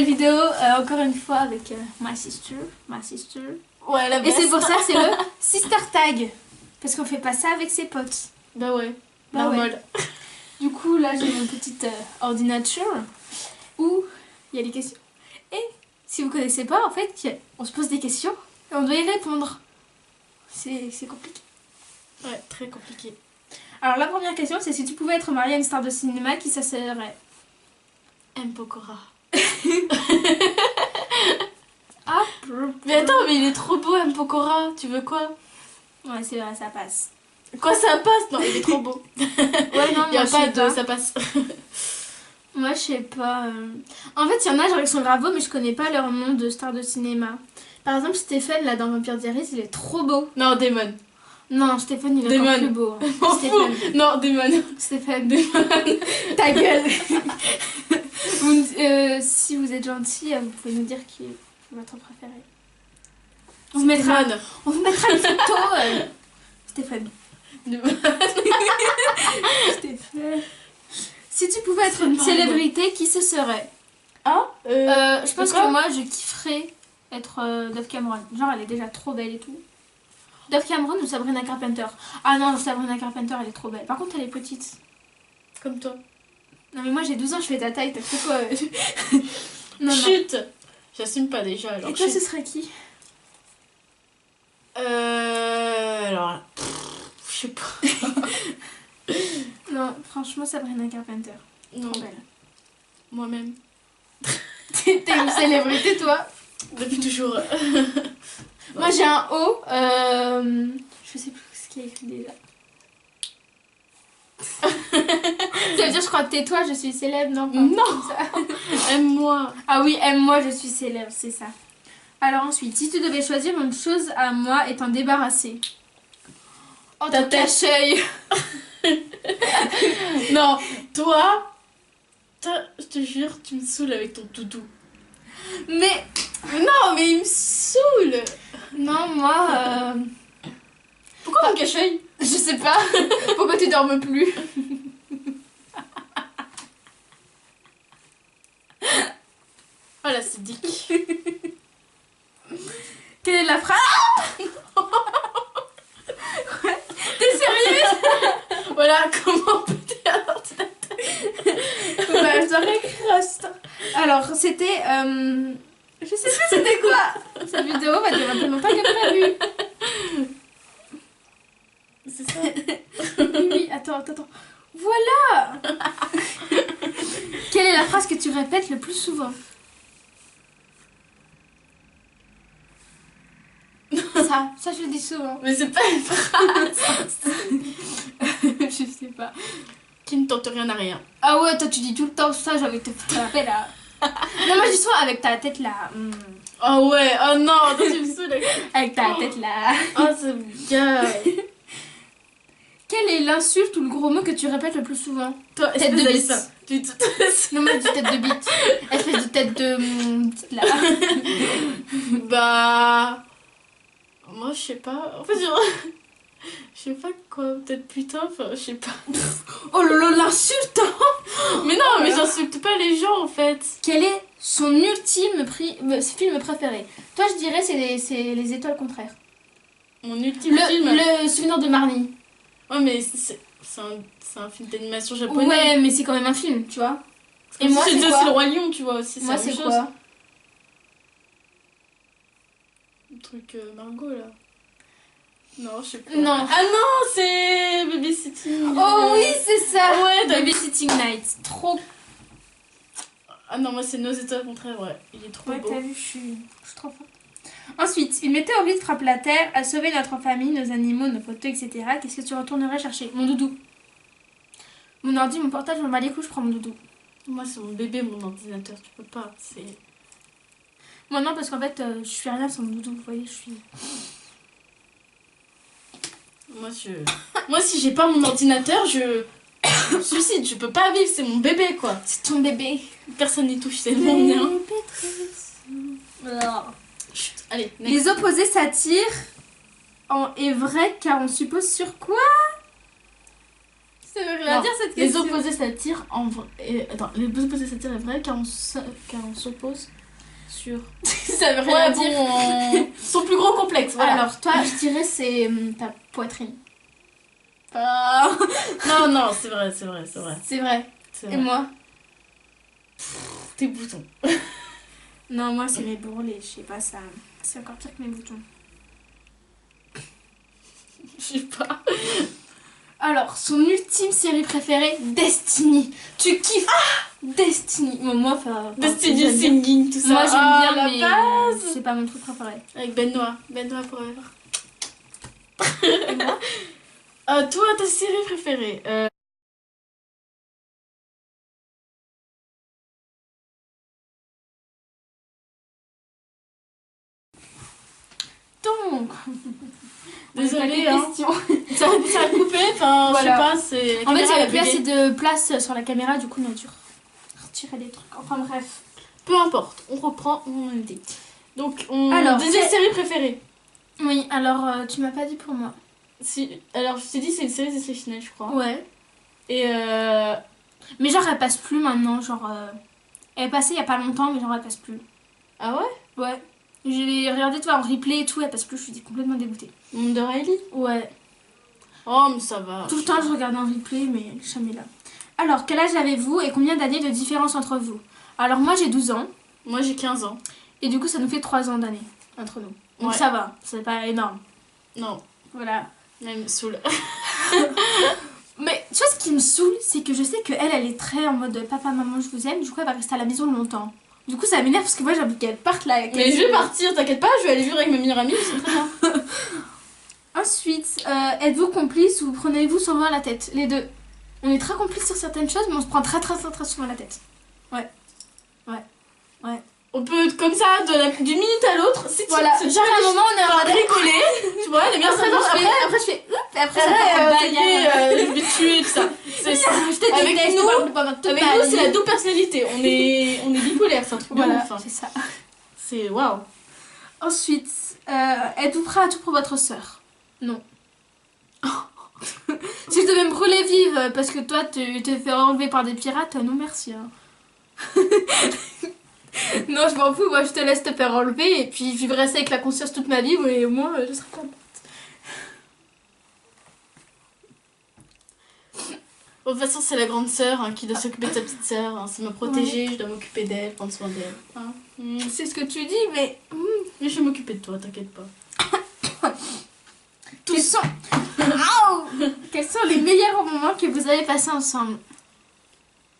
nouvelle vidéo, encore une fois avec ma sister. Ouais, la Et best. c'est pour ça, c'est le sister tag. Parce qu'on fait pas ça avec ses potes. Bah ouais, Bah normal. ouais. Du coup, là, j'ai mon petit ordinateur où il y a des questions. Et si vous connaissez pas, en fait, on se pose des questions et on doit y répondre. C'est compliqué. Ouais, très compliqué. Alors, la première question, c'est si tu pouvais être mariée à une star de cinéma, qui ça serait? M. Pokora. Ah, Mais attends, mais il est trop beau, M. Pokora. Tu veux quoi? ouais, c'est vrai, ça passe. Quoi, ça passe? Non, il est trop beau. Ouais, non, Il y a moi, je pas sais de... Ça passe. Moi, je sais pas. En fait, il y en a, genre, ils sont graves beaux, mais je connais pas leur nom de star de cinéma. Par exemple, Stéphane, là, dans Vampire Diaries, il est trop beau. Non, Damon. Non, Stéphane, il est Damon. encore plus beau. M'en Stéphane. fous. Non, Damon. Stéphane. Damon. Ta gueule. Si vous êtes gentil, vous pouvez nous dire qui est votre préféré. On vous mettra une photo. Stéphane. Stéphane. Si tu pouvais être une célébrité, qui ce serait? Ah Je pense que moi, je kifferais être Dove Cameron. Genre, elle est déjà trop belle et tout. Dove Cameron ou Sabrina Carpenter? Ah non, Sabrina Carpenter, elle est trop belle. Par contre, elle est petite. Comme toi. Non, mais moi, j'ai 12 ans, je fais ta taille. T'as fait quoi? Non, non. Chut. J'assume pas déjà, alors. Et toi, chut. ce serait qui? Alors... Je sais pas. Non, franchement, Sabrina Carpenter. Non, Trop belle. moi-même. T'es une célébrité, toi? Depuis toujours. Moi, j'ai un O. Je sais plus ce qu'il y a écrit déjà. Ça veut dire, je crois, tais-toi, je suis célèbre, non? Non. Comme ça. Aime-moi. Ah oui, aime-moi, je suis célèbre, c'est ça. Alors ensuite, si tu devais choisir une chose à moi et t'en débarrasser. Oh, Ta ton tête. cache-œil. Non, toi, je te jure, tu me saoules avec ton doudou. Mais Non, mais il me saoule. non, moi, Pourquoi mon cache-œil? je sais pas. Pourquoi tu dormes plus? Voilà, c'est dick. Quelle est la phrase? T'es sérieuse? Voilà, comment péter un ordinateur. Bah, je t'aurais crush. Alors, c'était... Je sais plus c'était quoi. Cette vidéo va durer un peu longtemps que prévu. C'est ça. Oui, attends. Voilà. Quelle est la phrase que tu répètes le plus souvent? Ça je le dis souvent. Mais c'est pas une phrase. Je sais pas. Qui ne tente rien à rien. Ah ouais, toi tu dis tout le temps ça, j'ai envie de te faire la paix là. Non, moi je dis souvent avec ta tête là. Oh ouais, oh non, toi tu me saoules. Avec ta tête là. Oh, c'est bien. Quelle est l'insulte ou le gros mot que tu répètes le plus souvent? Toi, Tête de bite. bite. Non, moi je dis tête de bite. Espèce de tête de bite là. Bah... Moi, je sais pas. En fait, je sais pas quoi. Peut-être putain, enfin, je sais pas. Oh là là, l'insulte hein. Mais non, mais j'insulte pas les gens, en fait. Quel est son ultime film préféré? Toi je dirais c'est les étoiles contraires. Mon ultime film... Le souvenir de Marnie. Ouais, mais c'est un film d'animation japonais. Ouais, mais c'est quand même un film, tu vois. Et moi, c'est aussi le Roi Lion, tu vois. Aussi, Moi c'est quoi? Le truc Margot, là. Non, je sais pas. Non. Ah non, c'est Babysitting. Oh oui, c'est ça. Ouais, Babysitting Night. Trop. Ah non, moi, c'est Nos étoiles contraires, ouais. Il est trop Ouais, beau. t'as vu, je suis trop forte. Ensuite, une météorite frappe la Terre, a sauvé notre famille, nos animaux, nos poteaux, etc. Qu'est-ce que tu retournerais chercher? Mon doudou. Mon ordi, mon portable, je m'en bats les couilles, je prends mon doudou. Moi, c'est mon bébé, mon ordinateur. Tu peux pas, c'est... Moi non, parce qu'en fait, je suis rien sans mon doudou, vous voyez, je suis... Moi, si j'ai pas mon ordinateur, je suicide. Je peux pas vivre, c'est mon bébé, quoi. C'est ton bébé. Personne n'y touche, c'est mon mien. Chut, allez, next. Les opposés s'attirent est vrai car on suppose sur quoi? C'est vrai. rien à Non, dire cette Les question. opposés s'attirent en vrai. Attends, les opposés s'attirent est vrai car on s'oppose sur. Ça veut rien Ouais, dire. bon. Son plus gros complexe, voilà. Alors, toi, je dirais c'est ta poitrine. Ah, Non, non, c'est vrai, c'est vrai, c'est vrai. c'est vrai. C'est Et vrai. moi? Tes boutons. Non, moi, c'est mes bourrelets. Je sais pas, ça. C'est encore pire que mes boutons. Je sais pas. Alors, son ultime série préférée, Destiny. Tu kiffes Destiny. Bon, moi, enfin. Destiny j'aime bien. Singing, tout ça. Moi, j'aime Ah, bien, la mais base. c'est pas mon truc préféré. Avec Benoît. Benoît Forever. Et moi? Toi, ta série préférée Donc, Désolée, hein. hein. Ça a coupé, enfin, Voilà. je sais pas, c'est... En fait, il n'y a avait plus assez de place sur la caméra, du coup, on a dû retirer des trucs. Enfin, bref. Peu importe, on reprend, on en dit. Donc, Alors, deuxième série préférée. Oui, alors, tu m'as pas dit pour moi. Alors, je t'ai dit, c'est une série Disney Channel, je crois. Ouais. Et Mais genre, elle passe plus maintenant. Genre, elle est passée il y a pas longtemps, mais genre, elle passe plus. Ah ouais? Ouais. J'ai regardé, toi, en replay et tout, elle passe plus, je suis complètement dégoûtée. Monde de Riley? Ouais. Oh, mais ça va. Tout le temps, je regarde en replay, mais jamais là. Alors, quel âge avez-vous et combien d'années de différence entre vous? Alors, moi, j'ai 12 ans. Moi, j'ai 15 ans. Et du coup, ça nous fait 3 ans d'années entre nous. Donc, Ouais. ça va. C'est pas énorme. Non, Voilà. même saoule. Mais tu vois, ce qui me saoule, c'est que je sais qu'elle est très en mode papa, maman, je vous aime. Du coup, elle va rester à la maison longtemps. Du coup, ça m'énerve parce que moi, j'ai envie qu'elle parte là. Mais je vais partir, t'inquiète pas, je vais aller vivre avec ma meilleure amie, c'est très bien. Ensuite, êtes-vous complice ou prenez-vous souvent la tête? Les deux. On est très complice sur certaines choses, mais on se prend très souvent la tête. Ouais. On peut être comme ça d'une minute à l'autre, si tu Voilà. si tu Genre, à un moment, on est en vas mode. rigoler, tu vois, les meilleurs Après, amours, après, je fais. Et après, ça après, part en ça y bagarre. est, je vais te tuer, tout ça. Je te Avec déteste, nous, pardon, pardon, toute Avec ma nous, c'est vie. la double personnalité, on est bipolaire, c'est un truc de Voilà, ouf, hein. c'est ça. C'est waouh. Ensuite, êtes-vous prêt à tout pour votre sœur? Non. Si je devais me brûler vive parce que toi tu te fais enlever par des pirates, non merci. Hein. Non, je m'en fous, moi je te laisse te faire enlever et puis je vivrai ça avec la conscience toute ma vie et au moins je serai pas morte. Bon, de toute façon, c'est la grande sœur hein, qui doit s'occuper de sa petite sœur, hein. C'est ma protégée, je dois m'occuper d'elle, prendre soin d'elle. Hein. C'est ce que tu dis, mais. Mais je vais m'occuper de toi, t'inquiète pas. Quels sont... Aouh Quels sont les meilleurs moments que vous avez passés ensemble?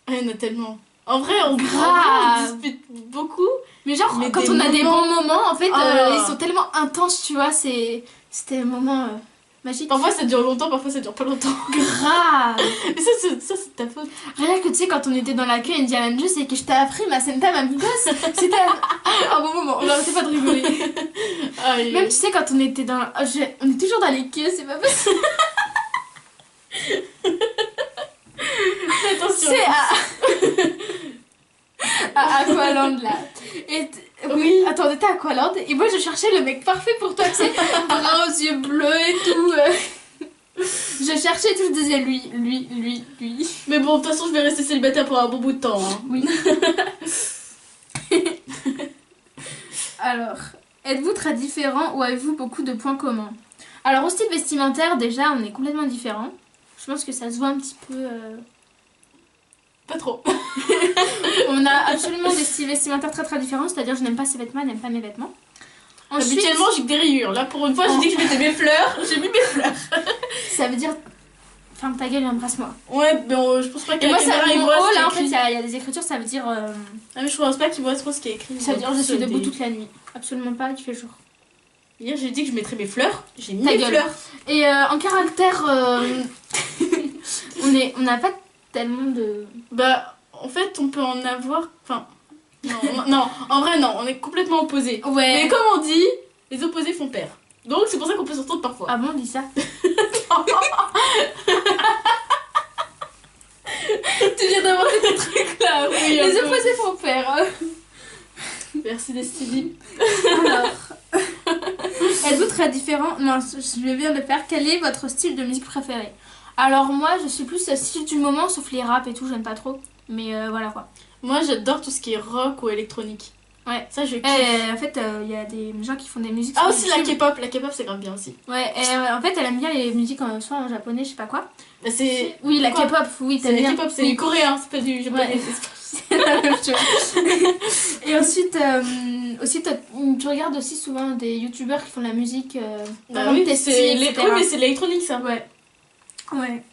Ah, il y en a tellement. En vrai, on dispute beaucoup. Mais genre, Mais quand des on a des moments- bons moments, en fait, Ah. ils sont tellement intenses, tu vois, c'était un moment magique. Parfois ça dure longtemps, parfois ça dure pas longtemps. Grave. Mais ça, c'est de ta faute. Rien que tu sais, quand on était dans la queue Indiana Jones et que je t'ai appris ma Senta Mamigos, c'était un bon moment, on n'arrêtait pas de rigoler. Ah, et- Même tu sais, quand on était dans. On est toujours dans les queues, c'est pas possible. Attention. C'est à Aqualand là. Et Oui. attends, on était à Aqualand et moi je cherchais le mec parfait pour toi, tu sais, brun aux yeux bleus et tout. Je cherchais tout, je disais lui. Mais bon, de toute façon, je vais rester célibataire pour un bon bout de temps. Hein. Oui. Alors, êtes-vous très différents ou avez-vous beaucoup de points communs? Alors, au style vestimentaire, déjà, on est complètement différents. Je pense que ça se voit un petit peu. Pas trop. On a absolument des styles vestimentaires très différents, c'est-à-dire je n'aime pas ses vêtements, elle n'aime pas mes vêtements. Ensuite, Habituellement, j'ai que des rayures. Là, pour une fois, j'ai dit que je mettais mes fleurs. J'ai mis mes fleurs. ça veut dire. Ferme ta gueule et embrasse-moi. Ouais, mais je pense pas Et qu'à moi, la ça caméra, ils mon voient haut ce qui est là, en fait, écrit. il y a des écritures, ça veut dire. Ah, mais je pense pas qu'ils voient trop ce qui est écrit. Ça veut dire je suis debout Des- toute la nuit. Absolument pas, il fait jour. Hier, j'ai dit que je mettrais mes fleurs. J'ai mis Ta mes gueule. fleurs. Et en caractère, on n'a pas tellement de. Bah, en fait, on peut en avoir. Enfin. Non, en vrai, non, on est complètement opposés. Ouais. Mais comme on dit, les opposés font pair. Donc, c'est pour ça qu'on peut s'entendre parfois. Ah bon, on dit ça. Tu viens d'inventer des trucs là. Oui, Les un peu. opposés font peur. Merci, Destiny. Alors, êtes-vous très différent? Non, je viens de faire. Quel est votre style de musique préféré? Alors moi, je suis plus style du moment, sauf les rap et tout, j'aime pas trop. Mais voilà quoi. Moi, j'adore tout ce qui est rock ou électronique. Ouais. Ça, je kiffe. Et en fait, il y a des gens qui font des musiques. Ah, sur aussi la YouTube. K-pop. La K-pop, c'est grave bien aussi. Ouais, et en fait, elle aime bien les musiques soit en japonais, je sais pas quoi. Bah, c'est. Oui, la Quoi K-pop, oui, C'est t'aimes la bien. K-pop, c'est Oui. du coréen, c'est pas du japonais. Ouais. C'est la même chose. Et ensuite, aussi, tu regardes aussi souvent des youtubeurs qui font de la musique. Bah par oui, exemple, Testy, oui, etc. mais c'est de l'électronique, ça. Ouais. Ouais.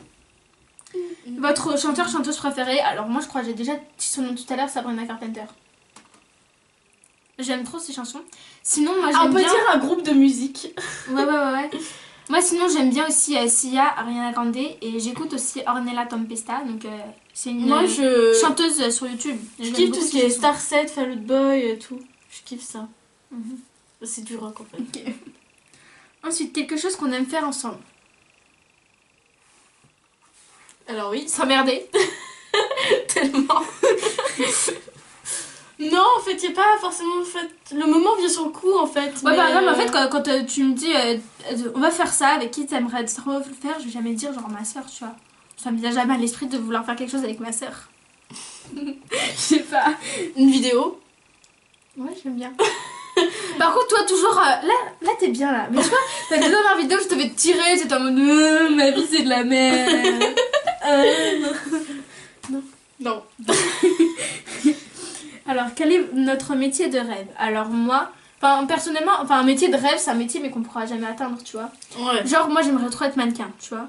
Votre chanteur, chanteuse préférée? Alors moi je crois que j'ai déjà dit son nom tout à l'heure, Sabrina Carpenter. J'aime trop ses chansons. Sinon moi Ah, on j'aime peut bien... dire un groupe de musique. Ouais. Moi sinon j'aime bien aussi Sia, Ariana Grande, et j'écoute aussi Ornella Tempesta, donc c'est une Moi, je chanteuse sur YouTube. je J'aime kiffe beaucoup tout ce ses qui est chansons. Star 7, Fall Out Boy et tout. Je kiffe ça. Mhm. C'est du rock en fait. Ok. Ensuite, quelque chose qu'on aime faire ensemble. Alors oui, S'emmerder. tellement. Non, en fait, y a pas forcément. En fait, le moment vient sur le coup en fait. Ouais, mais, par exemple, en fait, quand tu me dis on va faire ça, avec qui t'aimerais trop le faire, je vais jamais dire genre ma soeur, tu vois. Ça me vient jamais à l'esprit de vouloir faire quelque chose avec ma soeur. Je sais pas. Une vidéo. Ouais, j'aime bien. Par contre, toi, toujours. Là t'es bien là. Mais tu vois, t'as déjà dans la vidéo, je devais te tirer, t'étais en mode ma vie c'est de la merde. Non. Alors, quel est notre métier de rêve? Alors, moi. Personnellement, un métier de rêve, c'est un métier mais qu'on pourra jamais atteindre, tu vois. Ouais. Genre, moi j'aimerais trop être mannequin, tu vois.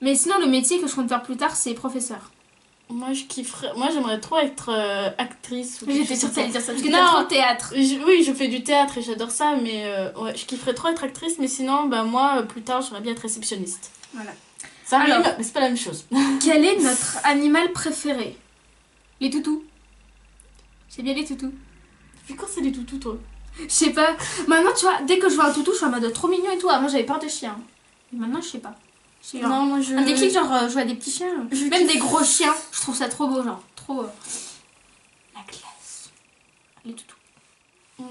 Mais sinon, le métier que je compte faire plus tard, c'est professeur. Moi, je kifferais. Moi, j'aimerais trop être actrice. Ou quelque J'étais chose sûre que comme t'allais ça. dire ça, parce que Non. t'as trop le théâtre. Oui, je fais du théâtre et j'adore ça, mais ouais, je kifferais trop être actrice, mais sinon, bah moi, plus tard, j'aimerais bien être réceptionniste. Voilà. Ça Alors. rime, mais c'est pas la même chose. Quel est notre animal préféré? Les toutous. J'aime bien les toutous. Puis quand c'est les toutous, toi? Je sais pas. Maintenant, tu vois, dès que je vois un toutou, je suis en mode trop mignon et tout. Avant, j'avais peur des chiens. Et maintenant, je sais pas. C'est genre... Non, moi je. Un déclic, genre, je vois des petits chiens. Même des gros chiens. Je trouve ça trop beau, genre. Trop. La classe. Les toutous.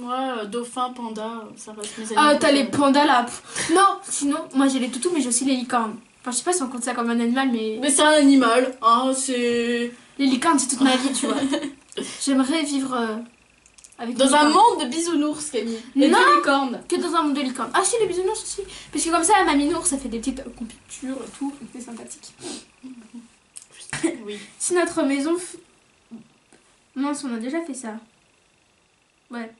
Moi, dauphin, panda, ça reste mes Ah, animaux t'as les préférés. pandas là. Non, sinon, moi j'ai les toutous, mais j'ai aussi les licornes. Enfin, je sais pas si on compte ça comme un animal, mais. Mais c'est un animal, hein, c'est. Les licornes, c'est toute ma vie, tu vois. J'aimerais vivre avec Dans une un licorne. monde de bisounours, Camille. Et Non. de licornes. Que dans un monde de licornes. Ah, si, les bisounours aussi. Parce que comme ça, ma minours, ça fait des petites confitures et tout. Donc c'est sympathique. Oui. Si notre maison. Mince, on a déjà fait ça. Ouais.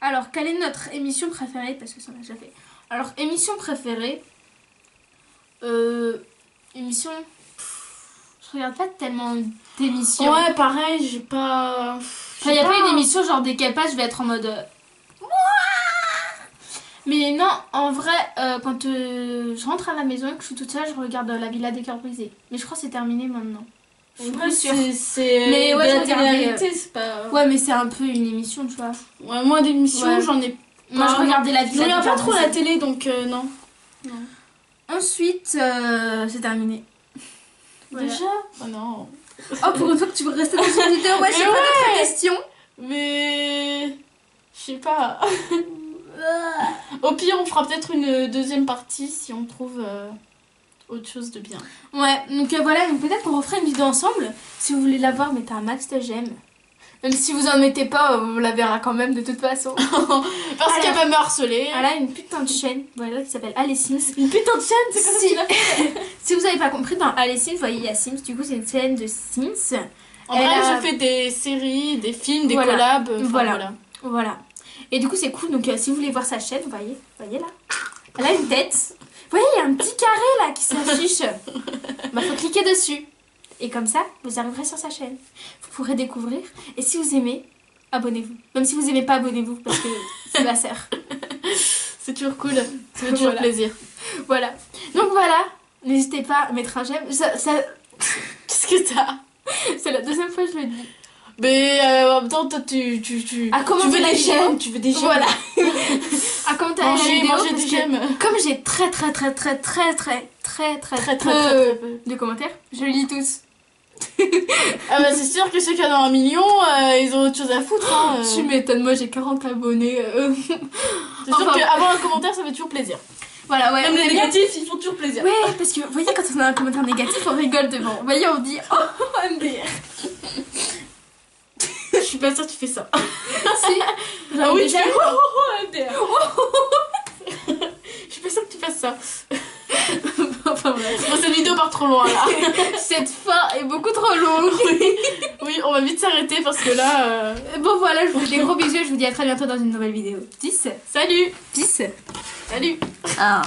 Alors, quelle est notre émission préférée? Parce que ça on a déjà fait. Alors, émission préférée. Émission. Je regarde pas tellement d'émissions. Ouais, pareil, j'ai pas. Enfin, il y a pas une émission genre dès qu'elle passe, je vais être en mode. Mais non, en vrai, quand je rentre à la maison et que je suis toute seule, je regarde La Villa des Cœurs Brisés. Mais je crois que c'est terminé maintenant. Je suis Ouais, plus sûre. c'est. Mais ouais, de je la regardais, télé-réalité, c'est pas. Ouais, mais c'est un peu une émission, tu vois. Ouais, moi d'émissions, Ouais. j'en ai. Moi, je regardais La Je Villa des regarde pas Cœurs trop Brisés. la télé, donc non. Ensuite, c'est terminé. Voilà. Déjà? Oh non. Oh, pour une fois que tu veux rester dans une vidéo, ouais, j'ai pas d'autres questions. Mais. Je sais pas. Au pire, on fera peut-être une deuxième partie si on trouve autre chose de bien. Ouais, donc voilà, donc peut-être qu'on refera une vidéo ensemble. Si vous voulez la voir, mettez un max de j'aime. Même si vous en mettez pas, on la verra quand même de toute façon. Parce qu'elle va me harceler. Elle a une putain de chaîne, voilà, qui s'appelle Allez Sims. Une putain de chaîne, c'est comme ça Si, qu'il a fait. si vous avez pas compris, dans Allez Sims, vous voyez, il y a Sims, du coup c'est une chaîne de Sims. En Elle vrai, a- je fais des séries, des films, des Voilà. collabs. Enfin, Voilà. Voilà. Et du coup c'est cool, donc si vous voulez voir sa chaîne, vous voyez là. Elle a une tête. Vous voyez, il y a un petit carré là qui s'affiche. Bah faut cliquer dessus. Et comme ça, vous arriverez sur sa chaîne. Vous pourrez découvrir. Et si vous aimez, abonnez-vous. Même si vous aimez pas, abonnez-vous parce que c'est ma sœur. C'est toujours cool. Ça fait toujours Voilà. plaisir. Voilà. Donc voilà. N'hésitez pas à mettre un j'aime. Qu'est-ce que t'as? C'est la deuxième fois que je le dis. Mais en même temps, toi, tu À commenter veux la des vidéo. j'aime, tu veux des j'aime. Voilà. À commenter la Manger, vidéo manger parce des que j'aime. comme j'ai très Très peu. de commentaires, je lis tous. Ah bah c'est sûr que ceux qui en ont 1 million, ils ont autre chose à foutre. Hein, Tu m'étonnes, moi j'ai 40 abonnés. C'est sûr Enfin- qu'avoir un commentaire, ça fait toujours plaisir. Voilà, ouais. Même on les aime bien. négatifs, ils font toujours plaisir. Ouais, parce que vous voyez, quand on a un commentaire négatif, on rigole devant. Vous voyez, on dit oh, MDR. Je suis pas sûre que tu fais ça. Si. Ah oui, déjà tu fais eu. MDR. Je suis pas sûre que tu fasses ça. Enfin bref. Bon, cette vidéo part trop loin là. Cette fin est beaucoup trop longue. Oui, on va vite s'arrêter parce que là. Bon voilà, je vous fais des gros bisous et je vous dis à très bientôt dans une nouvelle vidéo. 10. Salut! 10. Salut! 1.